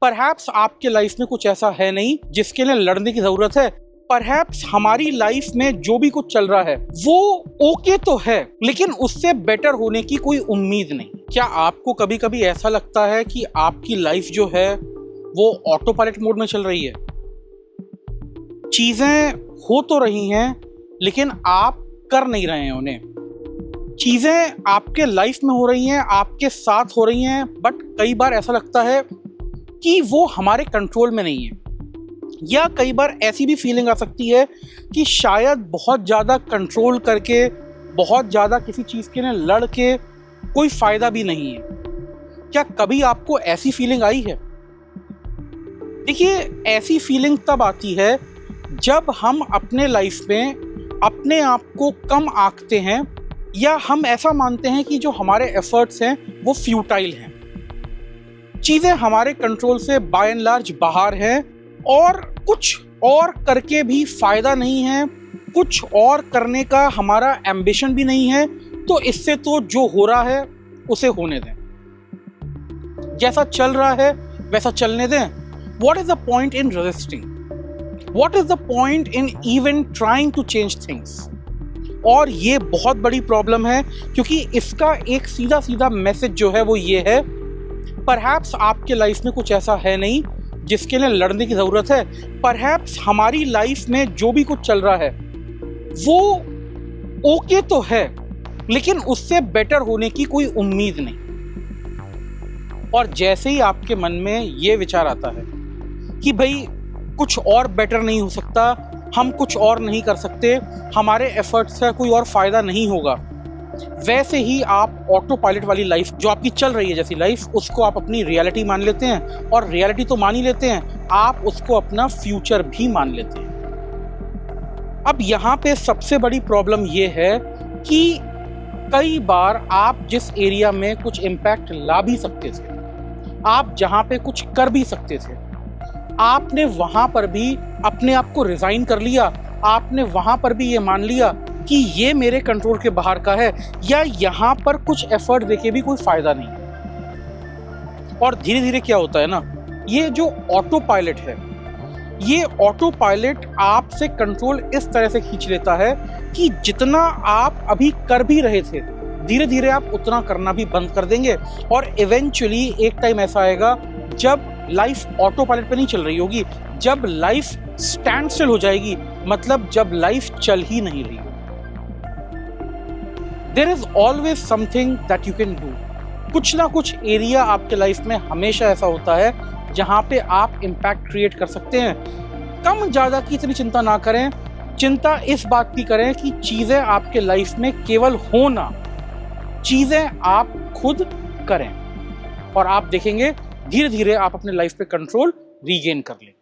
Perhaps आपके life में कुछ ऐसा है नहीं जिसके लिए लड़ने की जरूरत है। परहैप्स हमारी लाइफ में जो भी कुछ चल रहा है वो ओके तो है, लेकिन उससे बेटर होने की कोई उम्मीद नहीं। क्या आपको कभी कभी ऐसा लगता है कि आपकी लाइफ जो है वो ऑटो पायलट मोड में चल रही है? चीजें हो तो रही हैं लेकिन आप कर नहीं रहे हैं उन्हें। चीजें आपके लाइफ में हो रही हैं, आपके साथ हो रही हैं, बट कई बार ऐसा लगता है कि वो हमारे कंट्रोल में नहीं है। या कई बार ऐसी भी फीलिंग आ सकती है कि शायद बहुत ज़्यादा कंट्रोल करके, बहुत ज़्यादा किसी चीज़ के लिए लड़ के कोई फ़ायदा भी नहीं है। क्या कभी आपको ऐसी फीलिंग आई है? देखिए, ऐसी फीलिंग तब आती है जब हम अपने लाइफ में अपने आप को कम आंकते हैं या हम ऐसा मानते हैं कि जो हमारे एफर्ट्स हैं वो फ्यूटाइल हैं, चीज़ें हमारे कंट्रोल से बाय एंड लार्ज बाहर हैं और कुछ और करके भी फायदा नहीं है, कुछ और करने का हमारा एम्बिशन भी नहीं है। तो इससे तो जो हो रहा है उसे होने दें, जैसा चल रहा है वैसा चलने दें। What is the point in resisting? What is the point in even trying to change things? और ये बहुत बड़ी प्रॉब्लम है, क्योंकि इसका एक सीधा सीधा मैसेज जो है वो ये है, परहैप्स आपके लाइफ में कुछ ऐसा है नहीं जिसके लिए लड़ने की ज़रूरत है। परहैप्स हमारी लाइफ में जो भी कुछ चल रहा है वो ओके तो है, लेकिन उससे बेटर होने की कोई उम्मीद नहीं। और जैसे ही आपके मन में ये विचार आता है कि भाई कुछ और बेटर नहीं हो सकता, हम कुछ और नहीं कर सकते, हमारे एफर्ट्स का कोई और फ़ायदा नहीं होगा, वैसे ही आप ऑटो पायलट वाली लाइफ जो आपकी चल रही है जैसी लाइफ, उसको आप अपनी रियलिटी मान लेते हैं। और रियलिटी तो मान ही लेते हैं, आप उसको अपना फ्यूचर भी मान लेते हैं। अब यहाँ पे सबसे बड़ी प्रॉब्लम ये है कि कई बार आप जिस एरिया में कुछ इम्पैक्ट ला भी सकते थे, आप जहाँ पे कुछ कर भी सकते थे, आपने वहाँ पर भी अपने आप को रिजाइन कर लिया। आपने वहाँ पर भी ये मान लिया कि ये मेरे कंट्रोल के बाहर का है, या यहाँ पर कुछ एफर्ट देके भी कोई फायदा नहीं है। और धीरे धीरे क्या होता है ना, ये जो ऑटो पायलट है, ये ऑटो पायलट आपसे कंट्रोल इस तरह से खींच लेता है कि जितना आप अभी कर भी रहे थे, धीरे धीरे आप उतना करना भी बंद कर देंगे। और इवेंचुअली एक टाइम ऐसा आएगा जब लाइफ ऑटो पायलट पे नहीं चल रही होगी, जब लाइफ स्टैंड स्टिल हो जाएगी, मतलब जब लाइफ चल ही नहीं रही। There is always something that you can do. कुछ ना कुछ एरिया आपके लाइफ में हमेशा ऐसा होता है जहाँ पे आप इम्पैक्ट क्रिएट कर सकते हैं। कम ज़्यादा की इतनी चिंता ना करें, चिंता इस बात की करें कि चीज़ें आपके लाइफ में केवल हो ना, चीज़ें आप खुद करें, और आप देखेंगे धीरे धीरे आप अपने लाइफ पे कंट्रोल रीगेन कर लेंगे।